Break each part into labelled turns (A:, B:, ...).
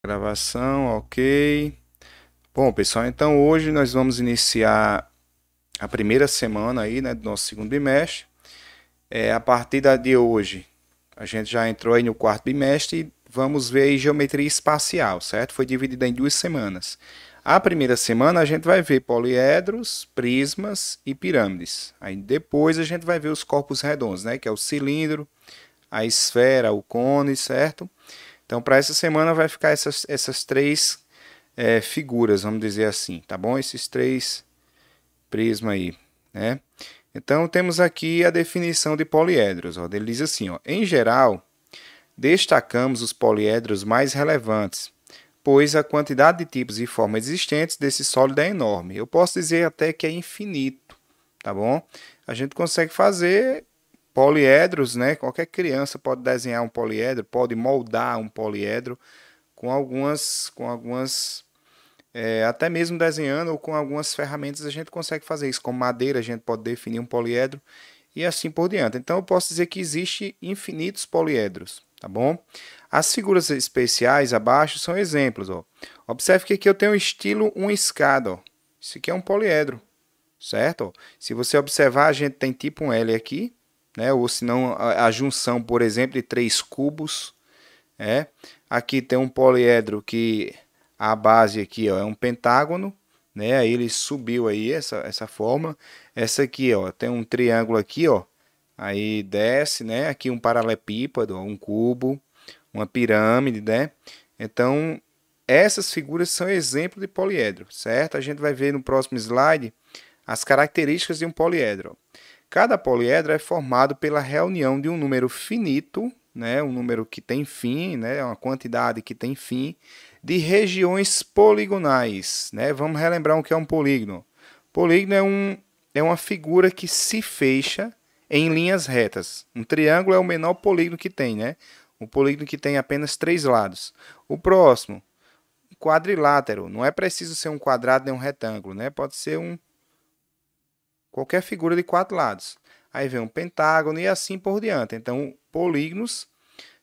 A: Gravação, ok. Bom, pessoal, então hoje nós vamos iniciar a primeira semana aí, né, do nosso segundo bimestre. A partir de hoje, a gente já entrou aí no quarto bimestre e vamos ver aí geometria espacial, certo? Foi dividida em 2 semanas. A primeira semana a gente vai ver poliedros, prismas e pirâmides. Aí depois a gente vai ver os corpos redondos, né, que é o cilindro, a esfera, o cone, certo? Então, para essa semana vai ficar essas três figuras, vamos dizer assim, tá bom? Esses três prismas aí, né? Então, temos aqui a definição de poliedros. Ó. Ele diz assim, ó, em geral, destacamos os poliedros mais relevantes, pois a quantidade de tipos e formas existentes desse sólido é enorme. Eu posso dizer até que é infinito, tá bom? A gente consegue fazer poliedros, né? Qualquer criança pode desenhar um poliedro, pode moldar um poliedro com algumas até mesmo desenhando ou com algumas ferramentas a gente consegue fazer isso. Com madeira a gente pode definir um poliedro e assim por diante. Então eu posso dizer que existe infinitos poliedros, tá bom? As figuras especiais abaixo são exemplos, ó. Observe que aqui eu tenho o estilo uma escada, ó. Isso aqui é um poliedro, certo? Se você observar, a gente tem tipo um L aqui, né? Ou se não, a junção, por exemplo, de 3 cubos. Aqui tem um poliedro que a base aqui, ó, é um pentágono, né? Aí ele subiu aí essa forma. Essa aqui, ó, tem um triângulo aqui, ó. Aí desce, né? Aqui um paralelepípedo, ó, um cubo, uma pirâmide, né? Então, essas figuras são exemplo de poliedro, certo? A gente vai ver no próximo slide as características de um poliedro. Cada poliedro é formado pela reunião de um número finito, né, um número que tem fim, né, uma quantidade que tem fim, de regiões poligonais. Né? Vamos relembrar o que é um polígono. Polígono é uma figura que se fecha em linhas retas. Um triângulo é o menor polígono que tem, né? Um polígono que tem apenas 3 lados. O próximo, quadrilátero. Não é preciso ser um quadrado nem um retângulo, né? Pode ser qualquer figura de 4 lados. Aí vem um pentágono e assim por diante. Então, polígonos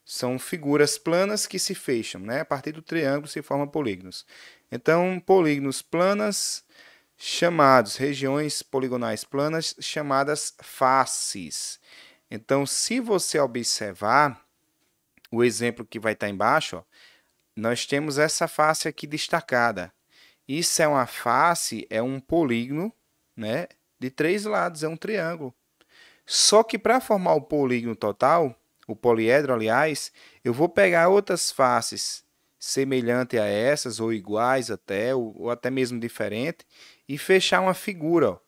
A: são figuras planas que se fecham, né? A partir do triângulo se formam polígonos. Então, polígonos planas, chamados regiões poligonais planas, chamadas faces. Então, se você observar o exemplo que vai estar embaixo, ó, nós temos essa face aqui destacada. Isso é uma face, é um polígono, né? De 3 lados, é um triângulo. Só que para formar o polígono total, o poliedro, aliás, eu vou pegar outras faces semelhantes a essas, ou iguais até, ou até mesmo diferente, e fechar uma figura, ó,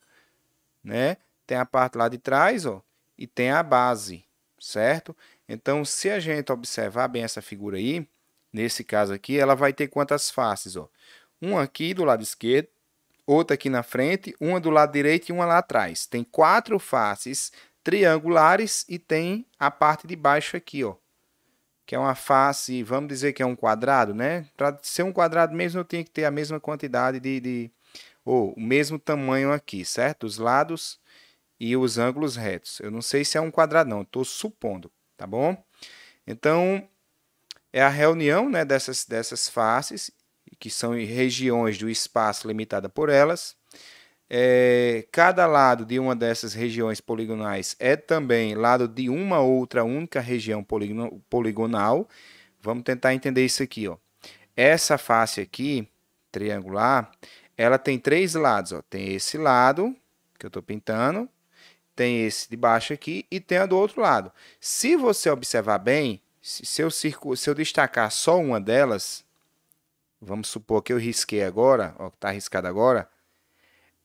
A: né? Tem a parte lá de trás, ó, e tem a base, certo? Então, se a gente observar bem essa figura aí, nesse caso aqui, ela vai ter quantas faces, ó? Uma aqui do lado esquerdo, outra aqui na frente, uma do lado direito e uma lá atrás. Tem 4 faces triangulares e tem a parte de baixo aqui, ó, que é uma face, vamos dizer que é um quadrado, né? Para ser um quadrado mesmo, eu tenho que ter a mesma quantidade ou o mesmo tamanho aqui, certo? Os lados e os ângulos retos. Eu não sei se é um quadrado, não, estou supondo, tá bom? Então, é a reunião, né, dessas faces, que são regiões do espaço limitada por elas. Cada lado de uma dessas regiões poligonais é também lado de uma outra única região poligonal. Vamos tentar entender isso aqui, ó. Essa face aqui, triangular, ela tem 3 lados, ó. Tem esse lado que eu estou pintando, tem esse de baixo aqui e tem a do outro lado. Se você observar bem, se eu destacar só uma delas, vamos supor que eu risquei agora, ó, que está riscado agora,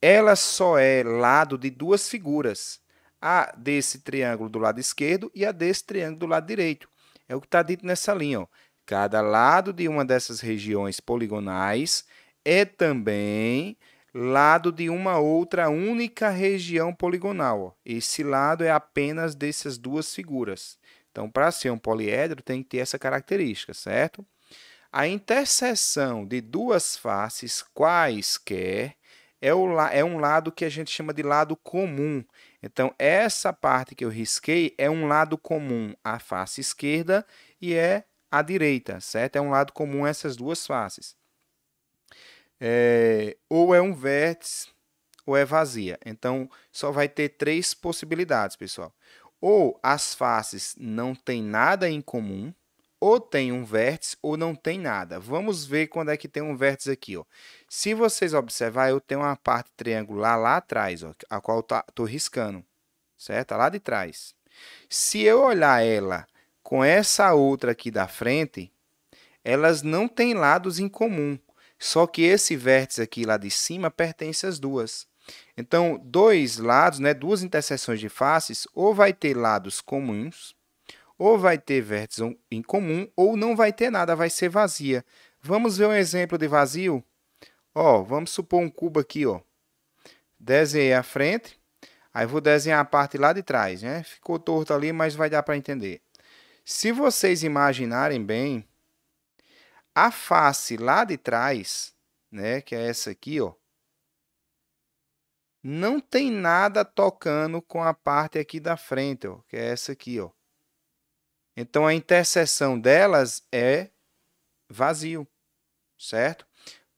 A: ela só é lado de 2 figuras, a desse triângulo do lado esquerdo e a desse triângulo do lado direito. É o que está dito nessa linha, ó. Cada lado de uma dessas regiões poligonais é também lado de uma outra única região poligonal, ó. Esse lado é apenas dessas 2 figuras. Então, para ser um poliedro, tem que ter essa característica, certo? A interseção de 2 faces quaisquer é um lado que a gente chama de lado comum. Então, essa parte que eu risquei é um lado comum à face esquerda e é à direita, certo? É um lado comum essas duas faces. Ou é um vértice ou é vazia. Então, só vai ter três possibilidades, pessoal. Ou as faces não têm nada em comum, ou tem um vértice, ou não tem nada. Vamos ver quando é que tem um vértice aqui, ó. Se vocês observarem, eu tenho uma parte triangular lá atrás, ó, a qual eu estou riscando, certo? Tá lá de trás. Se eu olhar ela com essa outra aqui da frente, elas não têm lados em comum. Só que esse vértice aqui lá de cima pertence às duas. Então, dois lados, né, duas interseções de faces, ou vai ter lados comuns, ou vai ter vértices em comum, ou não vai ter nada, vai ser vazia. Vamos ver um exemplo de vazio? Ó, vamos supor um cubo aqui, ó. Desenhei a frente, aí vou desenhar a parte lá de trás, né? Ficou torto ali, mas vai dar para entender. Se vocês imaginarem bem, a face lá de trás, né, que é essa aqui, ó, não tem nada tocando com a parte aqui da frente, ó, que é essa aqui, ó. Então, a interseção delas é vazio, certo?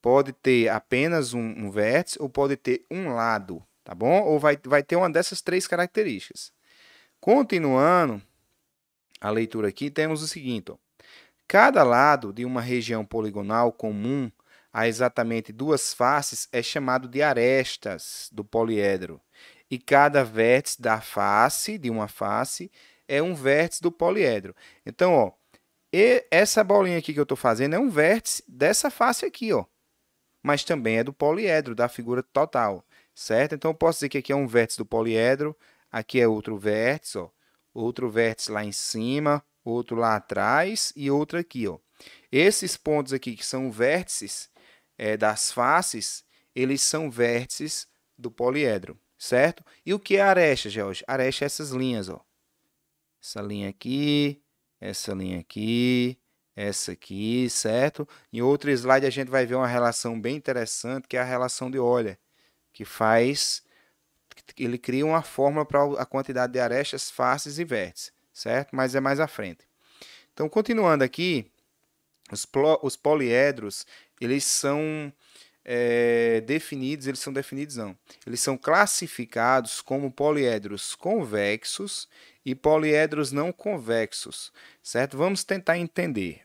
A: Pode ter apenas um vértice ou pode ter um lado, tá bom? Ou vai ter uma dessas três características. Continuando a leitura aqui, temos o seguinte, ó. Cada lado de uma região poligonal comum a exatamente duas faces é chamado de arestas do poliedro. E cada vértice da face, de uma face, é um vértice do poliedro. Então, ó, essa bolinha aqui que eu estou fazendo é um vértice dessa face aqui, ó. Mas também é do poliedro, da figura total, certo? Então, eu posso dizer que aqui é um vértice do poliedro, aqui é outro vértice, ó. Outro vértice lá em cima, outro lá atrás e outro aqui, ó. Esses pontos aqui que são vértices das faces, eles são vértices do poliedro, certo? E o que é aresta, George? Aresta é essas linhas, ó. Essa linha aqui, essa linha aqui, essa aqui, certo? Em outro slide a gente vai ver uma relação bem interessante, que é a relação de Euler, que ele cria uma fórmula para a quantidade de arestas, faces e vértices, certo? Mas é mais à frente. Então, continuando aqui, os poliedros, eles são eles são classificados como poliedros convexos e poliedros não convexos, certo? Vamos tentar entender.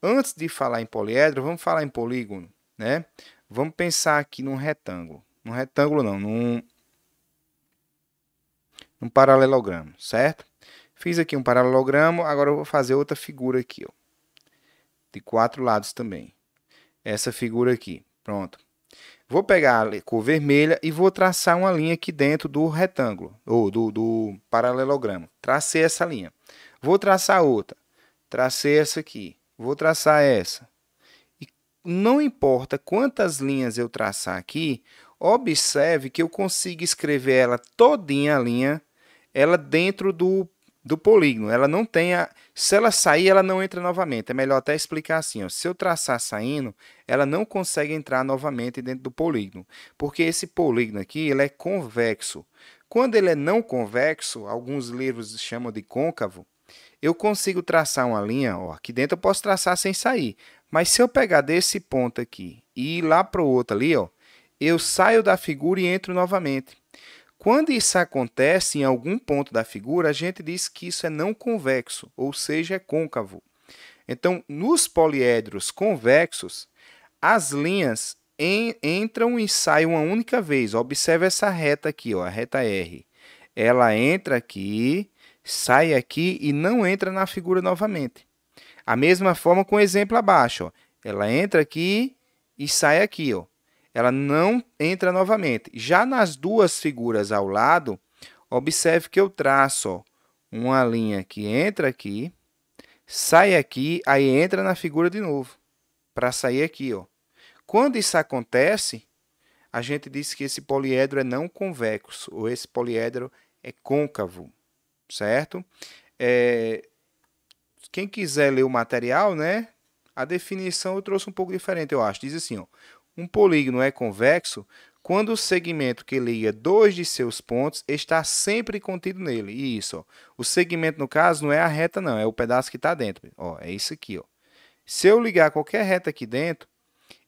A: Antes de falar em poliedro, vamos falar em polígono, né? Vamos pensar aqui num retângulo. Num retângulo não, num paralelogramo, certo? Fiz aqui um paralelogramo, agora eu vou fazer outra figura aqui, ó, de 4 lados também. Essa figura aqui, pronto. Vou pegar a cor vermelha e vou traçar uma linha aqui dentro do retângulo, ou do paralelogramo. Tracei essa linha. Vou traçar outra. Tracei essa aqui. Vou traçar essa. E não importa quantas linhas eu traçar aqui, observe que eu consigo escrever ela todinha a linha, ela dentro do polígono. Ela não tem se ela sair, ela não entra novamente. É melhor até explicar assim, ó. Se eu traçar saindo, ela não consegue entrar novamente dentro do polígono, porque esse polígono aqui, ele é convexo. Quando ele é não convexo, alguns livros chamam de côncavo, eu consigo traçar uma linha, ó, aqui dentro eu posso traçar sem sair, mas se eu pegar desse ponto aqui e ir lá para o outro ali, ó, eu saio da figura e entro novamente. Quando isso acontece em algum ponto da figura, a gente diz que isso é não convexo, ou seja, é côncavo. Então, nos poliedros convexos, as linhas entram e saem uma única vez. Observe essa reta aqui, ó, a reta R. Ela entra aqui, sai aqui e não entra na figura novamente. A mesma forma com o exemplo abaixo, ó. Ela entra aqui e sai aqui, ó. Ela não entra novamente. Já nas duas figuras ao lado, observe que eu traço, ó, uma linha que entra aqui, sai aqui, aí entra na figura de novo, para sair aqui, ó. Quando isso acontece, a gente diz que esse poliedro é não convexo, ou esse poliedro é côncavo, certo? Quem quiser ler o material, né? A definição eu trouxe um pouco diferente, eu acho. Diz assim, ó, um polígono é convexo quando o segmento que liga dois de seus pontos está sempre contido nele. E isso, ó, o segmento, no caso, não é a reta, não, é o pedaço que está dentro. Ó, é isso aqui. Ó. Se eu ligar qualquer reta aqui dentro,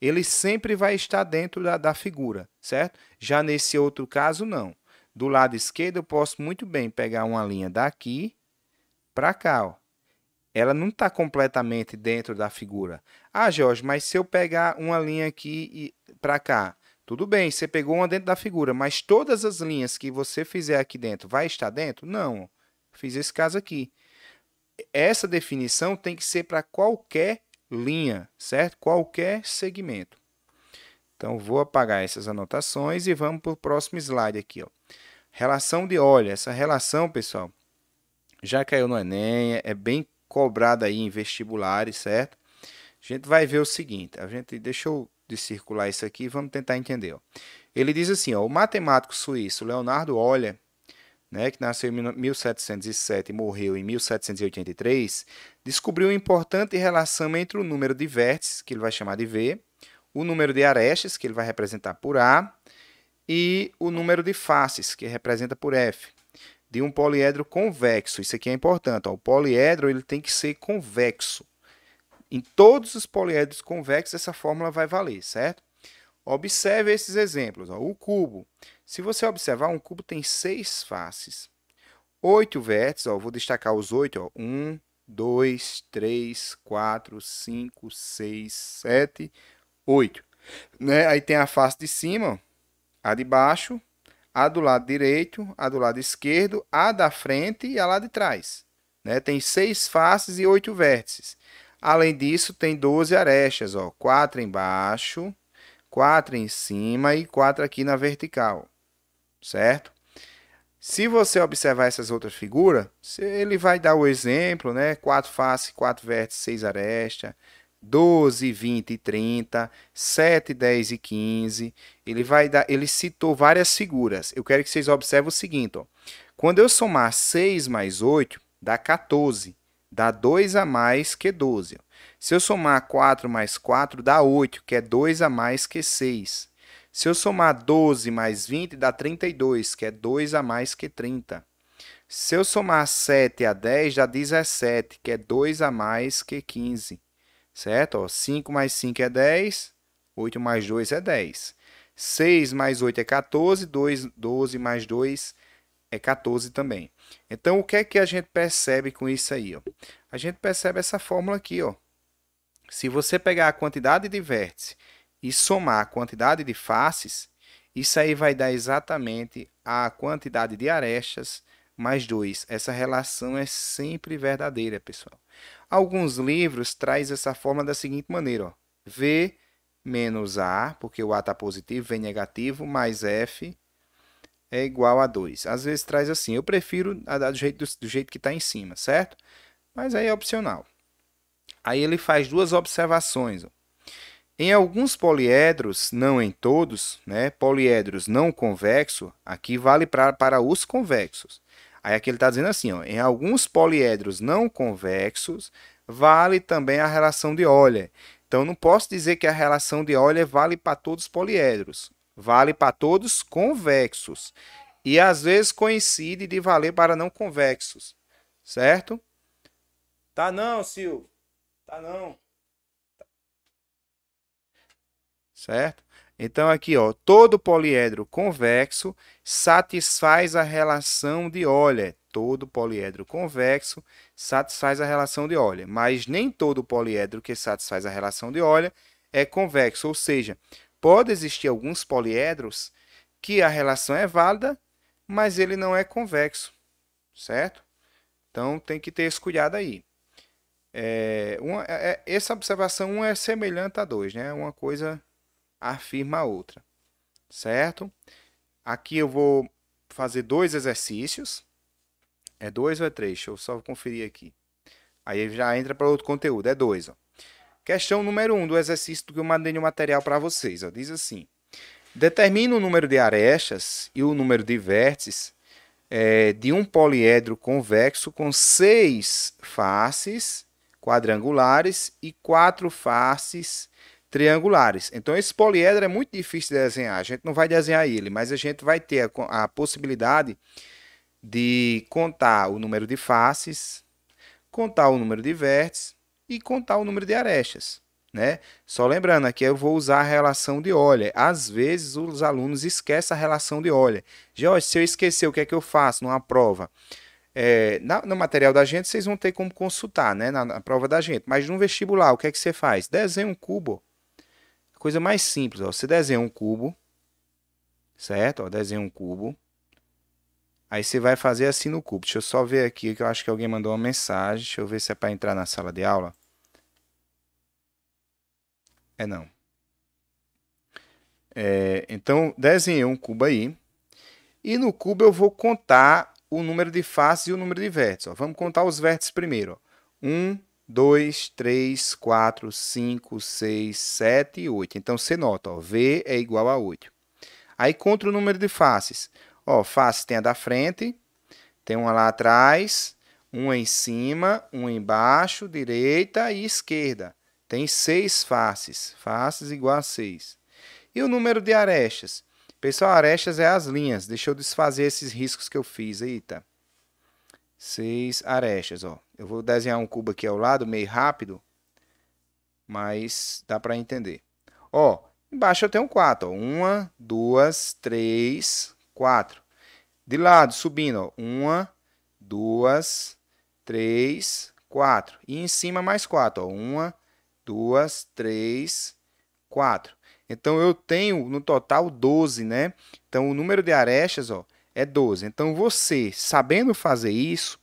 A: ele sempre vai estar dentro da figura, certo? Já nesse outro caso, não. Do lado esquerdo, eu posso muito bem pegar uma linha daqui para cá, ó. Ela não está completamente dentro da figura. Ah, Jorge, mas se eu pegar uma linha aqui para cá, tudo bem, você pegou uma dentro da figura, mas todas as linhas que você fizer aqui dentro vai estar dentro? Não, fiz esse caso aqui. Essa definição tem que ser para qualquer linha, certo? Qualquer segmento. Então, vou apagar essas anotações e vamos para o próximo slide aqui, ó. Relação de óleo. Essa relação, pessoal, já caiu no Enem, é bem cobrada aí em vestibulares, certo? A gente vai ver o seguinte, deixa eu descircular isso aqui e vamos tentar entender. Ó. Ele diz assim, ó, o matemático suíço Leonardo Euler, né, que nasceu em 1707 e morreu em 1783, descobriu uma importante relação entre o número de vértices, que ele vai chamar de V, o número de arestas, que ele vai representar por A, e o número de faces, que representa por F, de um poliedro convexo. Isso aqui é importante. Ó. O poliedro ele tem que ser convexo. Em todos os poliedros convexos, essa fórmula vai valer, certo? Observe esses exemplos. Ó. O cubo. Se você observar, um cubo tem 6 faces. 8 vértices. Ó. Vou destacar os 8. Ó. 1, 2, 3, 4, 5, 6, 7, 8. Né? Aí tem a face de cima, ó, a de baixo, a do lado direito, a do lado esquerdo, a da frente e a lá de trás. Né? Tem 6 faces e 8 vértices. Além disso, tem 12 arestas, ó, 4 embaixo, 4 em cima e 4 aqui na vertical, certo? Se você observar essas outras figuras, ele vai dar o exemplo, né? 4 faces, 4 vértices, 6 arestas, 12, 20 e 30, 7, 10 e 15. Ele citou várias figuras. Eu quero que vocês observem o seguinte, ó. Quando eu somar 6 mais 8, dá 14. Dá 2 a mais que 12. Se eu somar 4 mais 4, dá 8, que é 2 a mais que 6. Se eu somar 12 mais 20, dá 32, que é 2 a mais que 30. Se eu somar 7 a 10, dá 17, que é 2 a mais que 15. Certo? Ó, 5 mais 5 é 10, 8 mais 2 é 10. 6 mais 8 é 14, 12 mais 2 é 14 também. Então, o que é que a gente percebe com isso aí? Ó? A gente percebe essa fórmula aqui. Ó. Se você pegar a quantidade de vértices e somar a quantidade de faces, isso aí vai dar exatamente a quantidade de arestas mais 2. Essa relação é sempre verdadeira, pessoal. Alguns livros trazem essa fórmula da seguinte maneira. Ó. V menos A, porque o A está positivo, V negativo, mais F é igual a 2. Às vezes traz assim. Eu prefiro do jeito que está em cima, certo? Mas aí é opcional. Aí ele faz duas observações. Ó. Em alguns poliedros, não em todos, né? Poliedros não convexos, aqui vale para os convexos. Aí aqui ele está dizendo assim, ó, em alguns poliedros não convexos, vale também a relação de Euler. Então, não posso dizer que a relação de Euler vale para todos os poliedros. Vale para todos convexos. E, às vezes, coincide de valer para não convexos. Certo? Tá não, Silvio. Tá não. Certo? Então, aqui, ó, todo poliedro convexo satisfaz a relação de Euler. Todo poliedro convexo satisfaz a relação de Euler. Mas nem todo poliedro que satisfaz a relação de Euler é convexo. Ou seja, pode existir alguns poliedros que a relação é válida, mas ele não é convexo. Certo? Então, tem que ter esse cuidado aí. Essa observação é semelhante a 2, né? Uma coisa afirma a outra, certo? Aqui eu vou fazer 2 exercícios. É 2 ou é 3? Deixa eu só conferir aqui. Aí já entra para outro conteúdo. É 2. Questão número 1 do exercício que eu mandei no material para vocês. Ó. Diz assim. Determina o número de arestas e o número de vértices de um poliedro convexo com 6 faces quadrangulares e 4 faces triangulares. Então, esse poliedro é muito difícil de desenhar. A gente não vai desenhar ele, mas a gente vai ter a possibilidade de contar o número de faces, contar o número de vértices, e contar o número de arestas, né? Só lembrando, aqui eu vou usar a relação de Euler. Às vezes os alunos esquecem a relação de Euler. Jorge, se eu esquecer, o que é que eu faço numa prova? No material da gente, vocês vão ter como consultar, né? Na prova da gente. Mas no vestibular, o que é que você faz? Desenha um cubo. Coisa mais simples, ó. Você desenha um cubo, certo? Ó, desenha um cubo. Aí você vai fazer assim no cubo. Deixa eu só ver aqui, que eu acho que alguém mandou uma mensagem. Deixa eu ver se é para entrar na sala de aula. Não. Então, desenhei um cubo aí. E no cubo eu vou contar o número de faces e o número de vértices. Ó. Vamos contar os vértices primeiro. Ó. 1, 2, 3, 4, 5, 6, 7 e 8. Então, você nota, ó, V é igual a 8. Aí, contra o número de faces. Ó, face tem a da frente, tem uma lá atrás, uma em cima, uma embaixo, direita e esquerda. Tem 6 faces. Faces igual a 6. E o número de arestas? Pessoal, arestas é as linhas. Deixa eu desfazer esses riscos que eu fiz. Eita. 6 arestas, ó. Eu vou desenhar um cubo aqui ao lado, meio rápido, mas dá para entender. Ó, embaixo eu tenho 4, ó. 1, 2, 3, 4. De lado, subindo, ó. 1, 2, 3, 4. E em cima mais 4, ó. 1, 2, 3, 4. Então, eu tenho no total 12, né? Então, o número de arestas, ó, é 12. Então, você, sabendo fazer isso,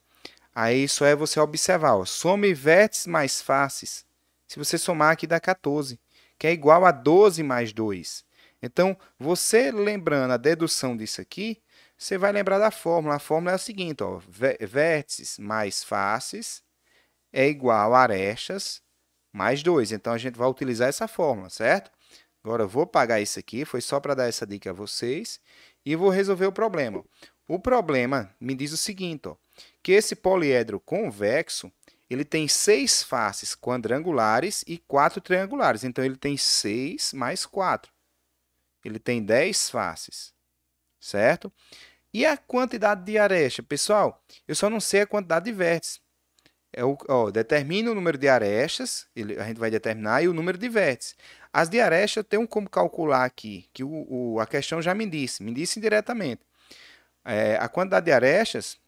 A: aí só é você observar, ó, some vértices mais faces. Se você somar aqui dá 14, que é igual a 12 mais 2. Então, você lembrando a dedução disso aqui, você vai lembrar da fórmula. A fórmula é a seguinte, ó, vértices mais faces é igual a arestas mais 2. Então, a gente vai utilizar essa fórmula, certo? Agora, eu vou apagar isso aqui, foi só para dar essa dica a vocês, e vou resolver o problema. O problema me diz o seguinte, ó, que esse poliedro convexo, ele tem 6 faces quadrangulares e 4 triangulares. Então, ele tem 6 mais 4. Ele tem 10 faces, certo? E a quantidade de aresta? Pessoal, eu só não sei a quantidade de vértices. Determina o número de arestas, a gente vai determinar, e o número de vértices. As de aresta eu tenho como calcular aqui, que a questão já me disse indiretamente. A quantidade de arestas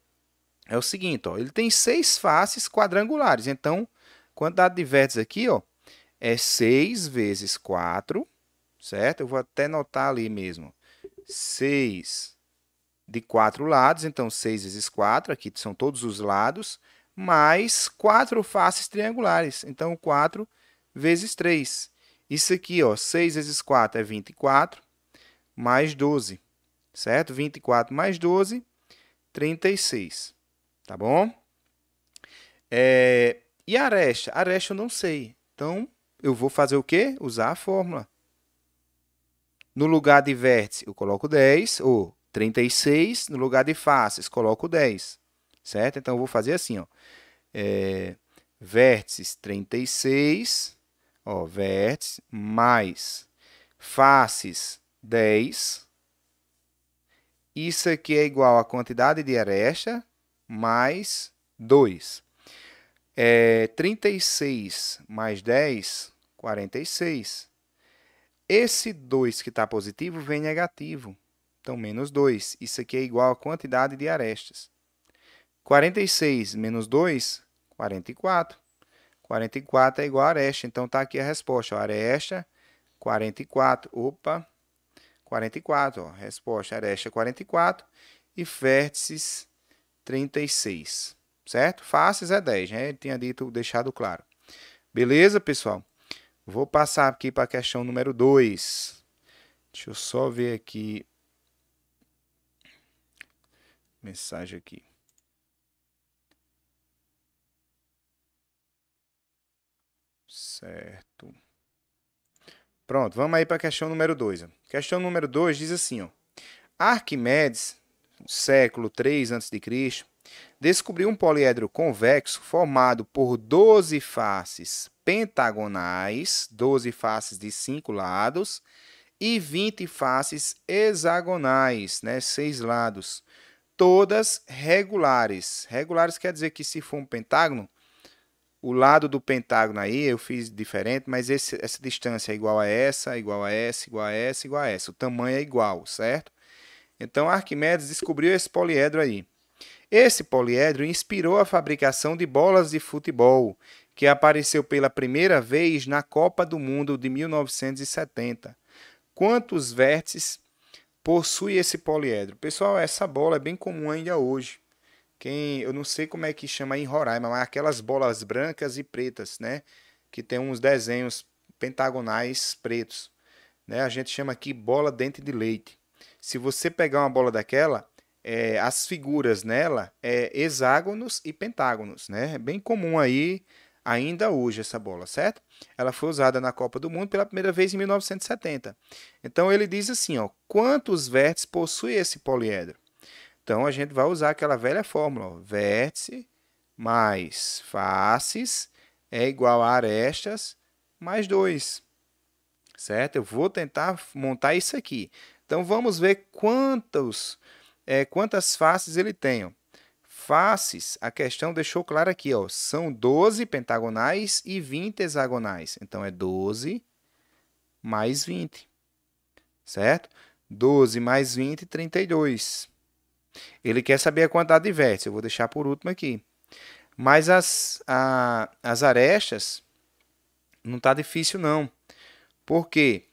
A: é o seguinte, ó, ele tem 6 faces quadrangulares, então, a quantidade de vértices aqui, ó, é 6 vezes 4, certo? Eu vou até notar ali mesmo, 6 de 4 lados, então 6 vezes 4, aqui são todos os lados, mais 4 faces triangulares, então 4 vezes 3. Isso aqui, ó, 6 vezes 4 é 24, mais 12, certo? 24 mais 12, 36, tá bom? E a aresta? A aresta eu não sei, então eu vou fazer o quê? Usar a fórmula. No lugar de vértice, eu coloco 10, ou 36, no lugar de faces, coloco 10, certo? Então, eu vou fazer assim, ó. Vértices 36, ó, vértice, mais faces 10. Isso aqui é igual à quantidade de aresta mais 2. 36 mais 10, 46. Esse 2 que está positivo vem negativo. Então, menos 2. Isso aqui é igual à quantidade de arestas. 46 menos 2, 44. 44 é igual a aresta. Então, está aqui a resposta. Ó, aresta, 44. Opa, 44. Ó, resposta, aresta, 44. E vértices, 36. Certo? Faces é 10, né? Eu tinha deixado claro. Beleza, pessoal? Vou passar aqui para a questão número 2. Deixa eu só ver aqui. Mensagem aqui. Certo. Pronto, vamos aí para a questão número 2. Questão número 2 diz assim, ó. Arquimedes, século 3 a.C., descobriu um poliedro convexo formado por 12 faces pentagonais, 12 faces de 5 lados, e 20 faces hexagonais, né, 6 lados, todas regulares. Regulares quer dizer que se for um pentágono, o lado do pentágono aí eu fiz diferente, mas essa distância é igual a essa, igual a essa, igual a essa, igual a essa. O tamanho é igual, certo? Então Arquimedes descobriu esse poliedro aí. Esse poliedro inspirou a fabricação de bolas de futebol, que apareceu pela primeira vez na Copa do Mundo de 1970. Quantos vértices possui esse poliedro? Pessoal, essa bola é bem comum ainda hoje. Eu não sei como é que chama aí em Roraima, mas aquelas bolas brancas e pretas, né? Que tem uns desenhos pentagonais pretos, né? A gente chama aqui bola dente de leite. Se você pegar uma bola daquela, as figuras nela é hexágonos e pentágonos, né? É bem comum aí ainda hoje essa bola, certo? Ela foi usada na Copa do Mundo pela primeira vez em 1970. Então ele diz assim, ó, quantos vértices possui esse poliedro? Então a gente vai usar aquela velha fórmula, ó, vértice mais faces é igual a arestas mais 2, certo? Eu vou tentar montar isso aqui. Então vamos ver quantas faces ele tem. Ó. Faces, a questão deixou claro aqui, ó, são 12 pentagonais e 20 hexagonais. Então é 12 mais 20, certo? 12 mais 20, 32. Ele quer saber a quantidade de vértices, eu vou deixar por último aqui. Mas as arestas não está difícil não. Por quê?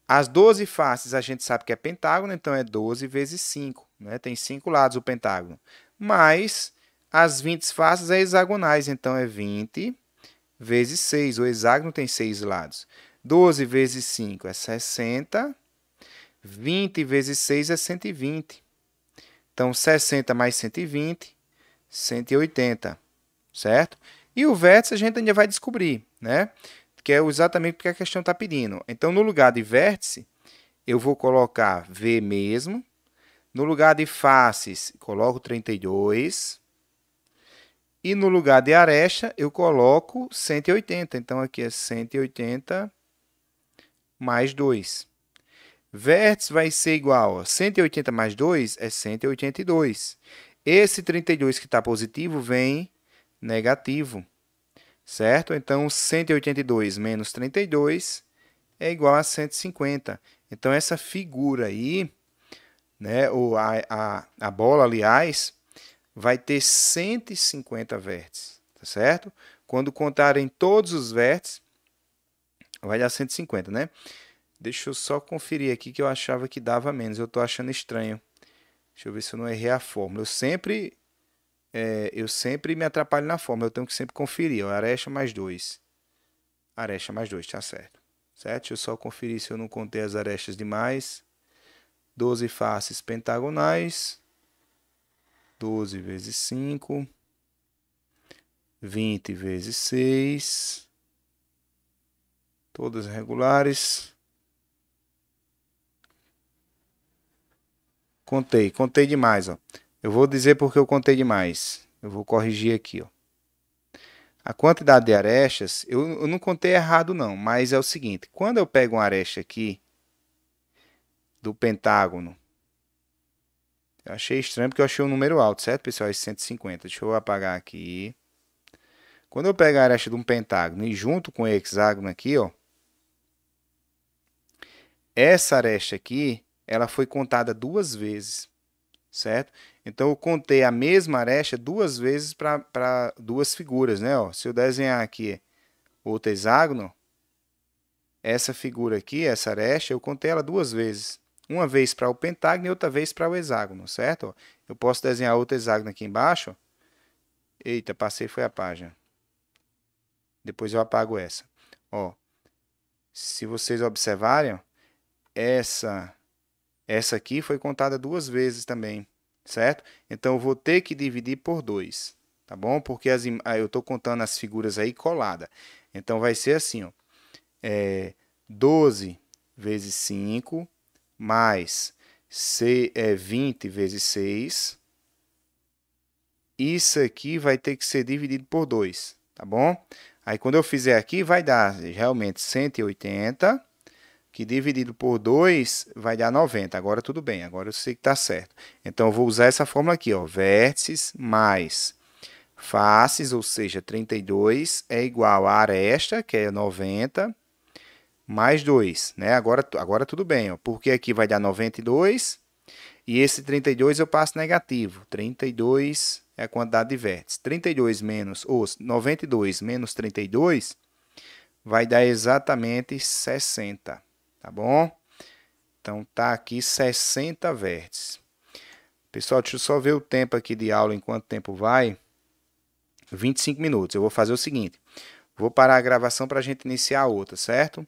A: As 12 faces a gente sabe que é pentágono, então é 12 vezes 5. Né? Tem 5 lados o pentágono. Mas as 20 faces é hexagonais, então é 20 vezes 6. O hexágono tem 6 lados. 12 vezes 5 é 60. 20 vezes 6 é 120. Então, 60 mais 120, 180, certo? E o vértice a gente ainda vai descobrir, né? Que é exatamente o que a questão está pedindo. Então, no lugar de vértice, eu vou colocar V mesmo. No lugar de faces, coloco 32. E no lugar de aresta, eu coloco 180. Então, aqui é 180 mais 2. Vértice vai ser igual a 180 mais 2 é 182. Esse 32 que está positivo vem negativo, certo? Então, 182 menos 32 é igual a 150. Então, essa figura aí, né, ou a bola, aliás, vai ter 150 vértices, tá certo? Quando contarem todos os vértices, vai dar 150, né? Deixa eu só conferir aqui que eu achava que dava menos. Eu estou achando estranho. Deixa eu ver se eu não errei a fórmula. Eu sempre me atrapalho na fórmula. Eu tenho que sempre conferir. Ó, aresta mais 2. Aresta mais 2, tá certo. Certo? Deixa eu só conferir se eu não contei as arestas demais. 12 faces pentagonais. 12 vezes 5. 20 vezes 6. Todas regulares. Contei demais, ó. Eu vou dizer porque eu contei demais. Eu vou corrigir aqui, ó. A quantidade de arestas, eu não contei errado não, mas é o seguinte, quando eu pego uma aresta aqui do pentágono, eu achei estranho porque eu achei um número alto, certo, pessoal? Esse 150. Deixa eu apagar aqui. Quando eu pego a aresta de um pentágono e junto com o hexágono aqui, ó, essa aresta aqui, ela foi contada 2 vezes, certo? Então, eu contei a mesma aresta 2 vezes para 2 figuras, né? Ó, se eu desenhar aqui outro hexágono, essa figura aqui, essa aresta, eu contei ela 2 vezes. Uma vez para o pentágono e outra vez para o hexágono, certo? Ó, eu posso desenhar outro hexágono aqui embaixo. Ó. Eita, passei, foi a página. Depois eu apago essa. Ó, se vocês observarem, ó, essa aqui foi contada 2 vezes também, certo? Então, eu vou ter que dividir por 2, tá bom? Porque eu estou contando as figuras aí colada. Então, vai ser assim, ó, 12 vezes 5 mais 20 vezes 6. Isso aqui vai ter que ser dividido por 2, tá bom? Aí, quando eu fizer aqui, vai dar realmente 180, que dividido por 2 vai dar 90. Agora tudo bem, agora eu sei que está certo. Então, eu vou usar essa fórmula aqui, ó, vértices mais faces, ou seja, 32 é igual a aresta, que é 90, mais 2, né? Agora tudo bem, ó, porque aqui vai dar 92 e esse 32 eu passo negativo. 32 é a quantidade de vértices. 32 menos, ou 92 menos 32 vai dar exatamente 60, tá bom? Então tá aqui 60 vértices. Pessoal, deixa eu só ver o tempo aqui de aula, em quanto tempo vai. 25 minutos. Eu vou fazer o seguinte, vou parar a gravação para a gente iniciar a outra, certo?